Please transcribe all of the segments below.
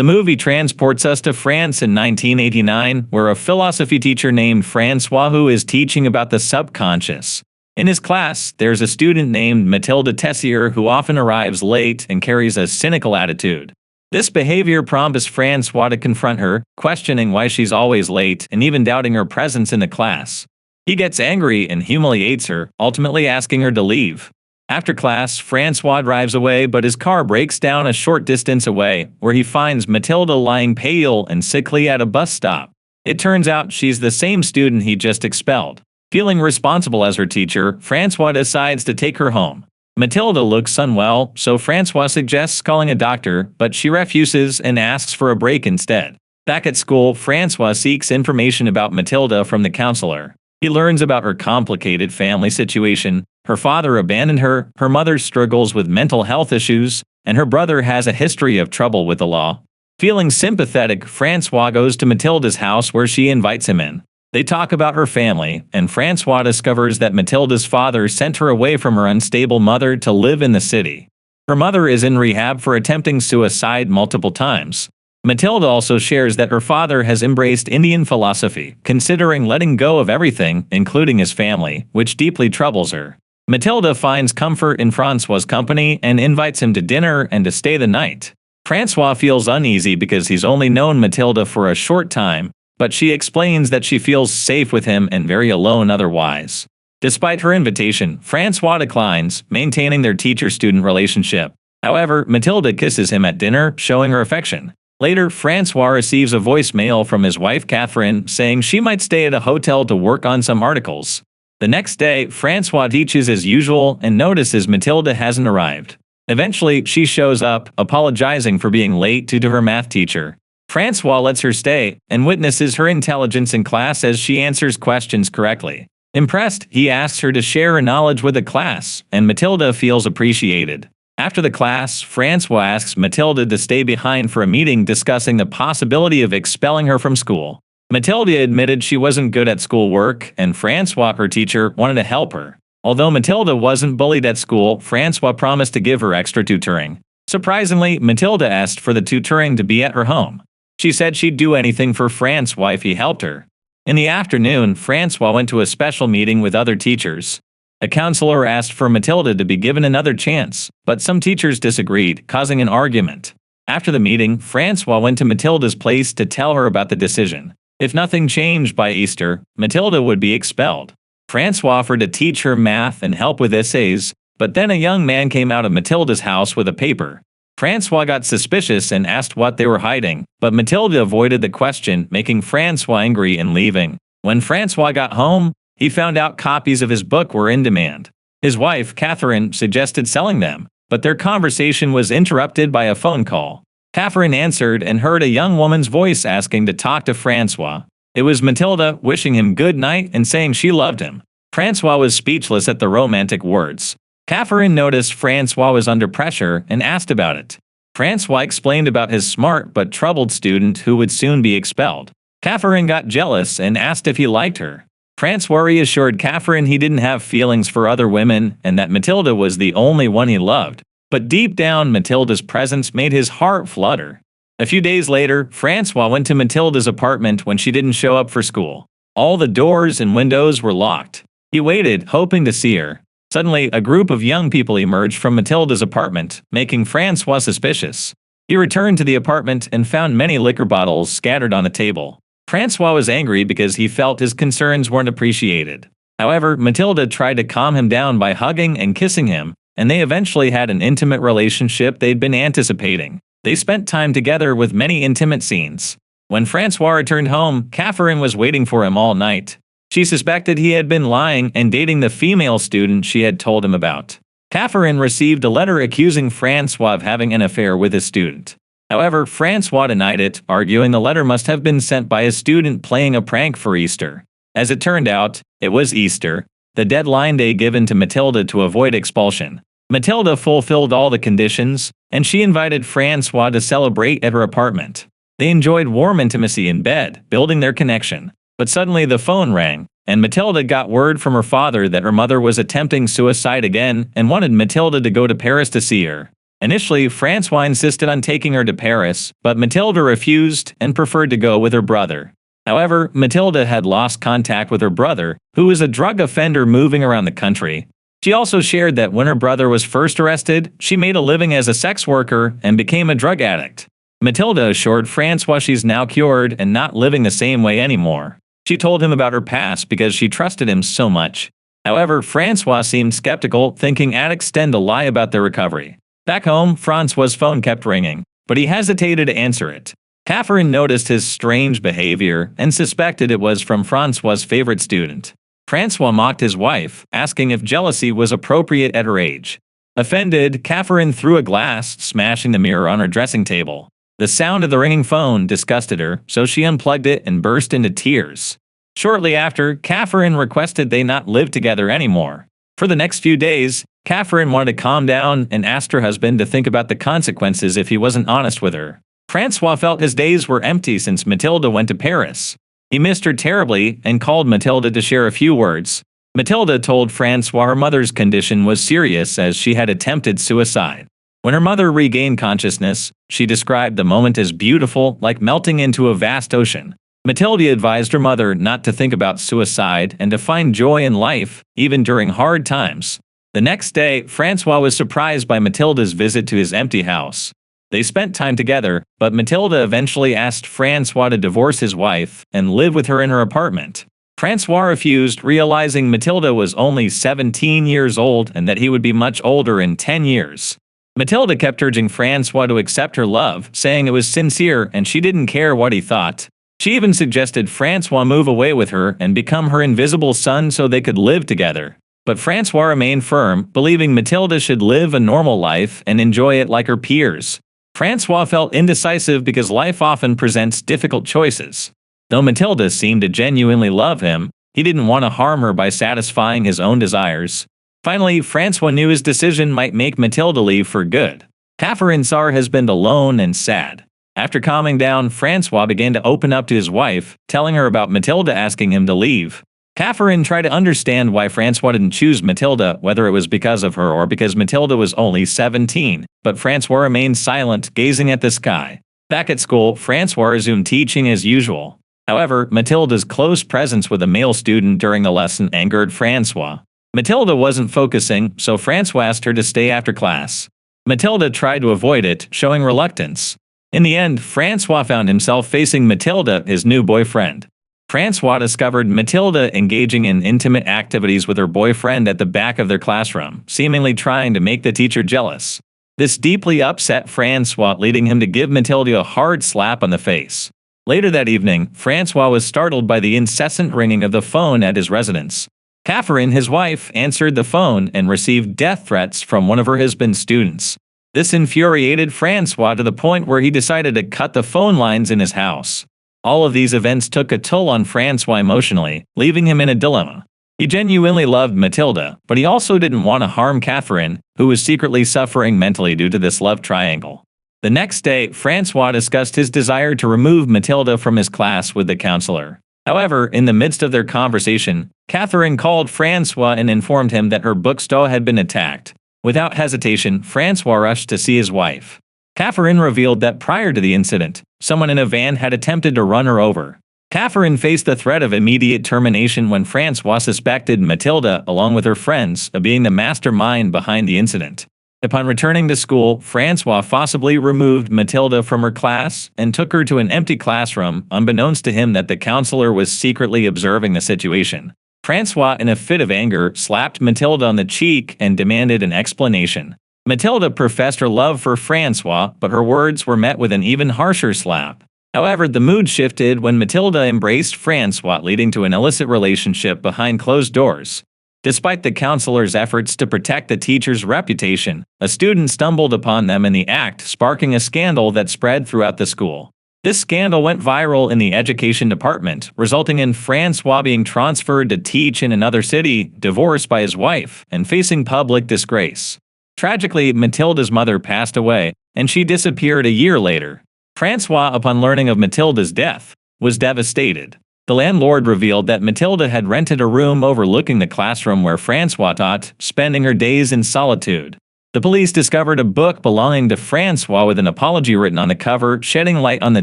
The movie transports us to France in 1989, where a philosophy teacher named Francois who is teaching about the subconscious. In his class, there's a student named Matilda Tessier who often arrives late and carries a cynical attitude. This behavior prompts Francois to confront her, questioning why she's always late and even doubting her presence in the class. He gets angry and humiliates her, ultimately asking her to leave. After class, Francois drives away, but his car breaks down a short distance away, where he finds Matilda lying pale and sickly at a bus stop. It turns out she's the same student he just expelled. Feeling responsible as her teacher, Francois decides to take her home. Matilda looks unwell, so Francois suggests calling a doctor, but she refuses and asks for a break instead. Back at school, Francois seeks information about Matilda from the counselor. He learns about her complicated family situation. Her father abandoned her, her mother struggles with mental health issues, and her brother has a history of trouble with the law. Feeling sympathetic, Francois goes to Matilda's house where she invites him in. They talk about her family, and Francois discovers that Matilda's father sent her away from her unstable mother to live in the city. Her mother is in rehab for attempting suicide multiple times. Matilda also shares that her father has embraced Indian philosophy, considering letting go of everything, including his family, which deeply troubles her. Matilda finds comfort in Francois' company and invites him to dinner and to stay the night. Francois feels uneasy because he's only known Matilda for a short time, but she explains that she feels safe with him and very alone otherwise. Despite her invitation, Francois declines, maintaining their teacher-student relationship. However, Matilda kisses him at dinner, showing her affection. Later, Francois receives a voicemail from his wife Catherine saying she might stay at a hotel to work on some articles. The next day, Francois teaches as usual and notices Matilda hasn't arrived. Eventually, she shows up, apologizing for being late due to her math teacher. Francois lets her stay and witnesses her intelligence in class as she answers questions correctly. Impressed, he asks her to share her knowledge with the class, and Matilda feels appreciated. After the class, Francois asks Matilda to stay behind for a meeting discussing the possibility of expelling her from school. Matilda admitted she wasn't good at schoolwork, and Francois, her teacher, wanted to help her. Although Matilda wasn't bullied at school, Francois promised to give her extra tutoring. Surprisingly, Matilda asked for the tutoring to be at her home. She said she'd do anything for Francois if he helped her. In the afternoon, Francois went to a special meeting with other teachers. A counselor asked for Matilda to be given another chance, but some teachers disagreed, causing an argument. After the meeting, Francois went to Matilda's place to tell her about the decision. If nothing changed by Easter, Matilda would be expelled. Francois offered to teach her math and help with essays, but then a young man came out of Matilda's house with a paper. Francois got suspicious and asked what they were hiding, but Matilda avoided the question, making Francois angry and leaving. When Francois got home, he found out copies of his book were in demand. His wife, Catherine, suggested selling them, but their conversation was interrupted by a phone call. Catherine answered and heard a young woman's voice asking to talk to Francois. It was Matilda, wishing him good night and saying she loved him. Francois was speechless at the romantic words. Catherine noticed Francois was under pressure and asked about it. Francois explained about his smart but troubled student who would soon be expelled. Catherine got jealous and asked if he liked her. Francois reassured Catherine he didn't have feelings for other women and that Matilda was the only one he loved. But deep down, Matilda's presence made his heart flutter. A few days later, Francois went to Matilda's apartment when she didn't show up for school. All the doors and windows were locked. He waited, hoping to see her. Suddenly, a group of young people emerged from Matilda's apartment, making Francois suspicious. He returned to the apartment and found many liquor bottles scattered on the table. Francois was angry because he felt his concerns weren't appreciated. However, Matilda tried to calm him down by hugging and kissing him, and they eventually had an intimate relationship they'd been anticipating. They spent time together with many intimate scenes. When Francois returned home, Catherine was waiting for him all night. She suspected he had been lying and dating the female student she had told him about. Catherine received a letter accusing Francois of having an affair with his student. However, Francois denied it, arguing the letter must have been sent by a student playing a prank for Easter. As it turned out, it was Easter, the deadline day given to Matilda to avoid expulsion. Matilda fulfilled all the conditions, and she invited Francois to celebrate at her apartment. They enjoyed warm intimacy in bed, building their connection. But suddenly the phone rang, and Matilda got word from her father that her mother was attempting suicide again and wanted Matilda to go to Paris to see her. Initially, Francois insisted on taking her to Paris, but Matilda refused and preferred to go with her brother. However, Matilda had lost contact with her brother, who was a drug offender moving around the country. She also shared that when her brother was first arrested, she made a living as a sex worker and became a drug addict. Matilda assured Francois she's now cured and not living the same way anymore. She told him about her past because she trusted him so much. However, Francois seemed skeptical, thinking addicts tend to lie about their recovery. Back home, Francois' phone kept ringing, but he hesitated to answer it. Catherine noticed his strange behavior and suspected it was from Francois' favorite student. Francois mocked his wife, asking if jealousy was appropriate at her age. Offended, Catherine threw a glass, smashing the mirror on her dressing table. The sound of the ringing phone disgusted her, so she unplugged it and burst into tears. Shortly after, Catherine requested they not live together anymore. For the next few days, Catherine wanted to calm down and asked her husband to think about the consequences if he wasn't honest with her. Francois felt his days were empty since Matilda went to Paris. He missed her terribly and called Matilda to share a few words. Matilda told Francois her mother's condition was serious as she had attempted suicide. When her mother regained consciousness, she described the moment as beautiful, like melting into a vast ocean. Matilda advised her mother not to think about suicide and to find joy in life, even during hard times. The next day, Francois was surprised by Matilda's visit to his empty house. They spent time together, but Matilda eventually asked Francois to divorce his wife and live with her in her apartment. Francois refused, realizing Matilda was only 17 years old and that he would be much older in 10 years. Matilda kept urging Francois to accept her love, saying it was sincere and she didn't care what he thought. She even suggested Francois move away with her and become her invisible son so they could live together. But Francois remained firm, believing Matilda should live a normal life and enjoy it like her peers. Francois felt indecisive because life often presents difficult choices. Though Matilda seemed to genuinely love him, he didn't want to harm her by satisfying his own desires. Finally, Francois knew his decision might make Matilda leave for good. Catherine saw her husband alone and sad. After calming down, Francois began to open up to his wife, telling her about Matilda asking him to leave. Catherine tried to understand why Francois didn't choose Matilda, whether it was because of her or because Matilda was only 17, but Francois remained silent, gazing at the sky. Back at school, Francois resumed teaching as usual. However, Matilda's close presence with a male student during the lesson angered Francois. Matilda wasn't focusing, so Francois asked her to stay after class. Matilda tried to avoid it, showing reluctance. In the end, Francois found himself facing Matilda, his new boyfriend. Francois discovered Matilda engaging in intimate activities with her boyfriend at the back of their classroom, seemingly trying to make the teacher jealous. This deeply upset Francois, leading him to give Matilda a hard slap on the face. Later that evening, Francois was startled by the incessant ringing of the phone at his residence. Catherine, his wife, answered the phone and received death threats from one of her husband's students. This infuriated Francois to the point where he decided to cut the phone lines in his house. All of these events took a toll on Francois emotionally, leaving him in a dilemma. He genuinely loved Matilda, but he also didn't want to harm Catherine, who was secretly suffering mentally due to this love triangle. The next day, Francois discussed his desire to remove Matilda from his class with the counselor. However, in the midst of their conversation, Catherine called Francois and informed him that her bookstore had been attacked. Without hesitation, Francois rushed to see his wife. Catherine revealed that prior to the incident, someone in a van had attempted to run her over. Catherine faced the threat of immediate termination when Francois suspected Matilda, along with her friends, of being the mastermind behind the incident. Upon returning to school, Francois forcibly removed Matilda from her class and took her to an empty classroom, unbeknownst to him that the counselor was secretly observing the situation. Francois, in a fit of anger, slapped Matilda on the cheek and demanded an explanation. Matilda professed her love for Francois, but her words were met with an even harsher slap. However, the mood shifted when Matilda embraced Francois, leading to an illicit relationship behind closed doors. Despite the counselor's efforts to protect the teacher's reputation, a student stumbled upon them in the act, sparking a scandal that spread throughout the school. This scandal went viral in the education department, resulting in Francois being transferred to teach in another city, divorced by his wife, and facing public disgrace. Tragically, Matilda's mother passed away, and she disappeared a year later. Francois, upon learning of Matilda's death, was devastated. The landlord revealed that Matilda had rented a room overlooking the classroom where Francois taught, spending her days in solitude. The police discovered a book belonging to Francois with an apology written on the cover, shedding light on the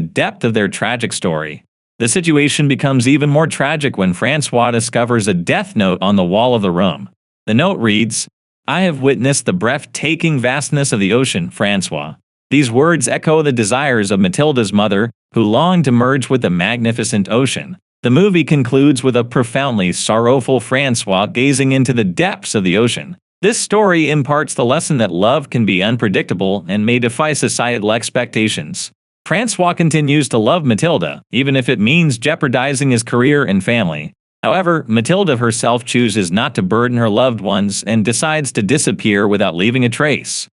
depth of their tragic story. The situation becomes even more tragic when Francois discovers a death note on the wall of the room. The note reads, "I have witnessed the breathtaking vastness of the ocean, Francois." These words echo the desires of Matilda's mother, who longed to merge with the magnificent ocean. The movie concludes with a profoundly sorrowful Francois gazing into the depths of the ocean. This story imparts the lesson that love can be unpredictable and may defy societal expectations. Francois continues to love Matilda, even if it means jeopardizing his career and family. However, Matilda herself chooses not to burden her loved ones and decides to disappear without leaving a trace.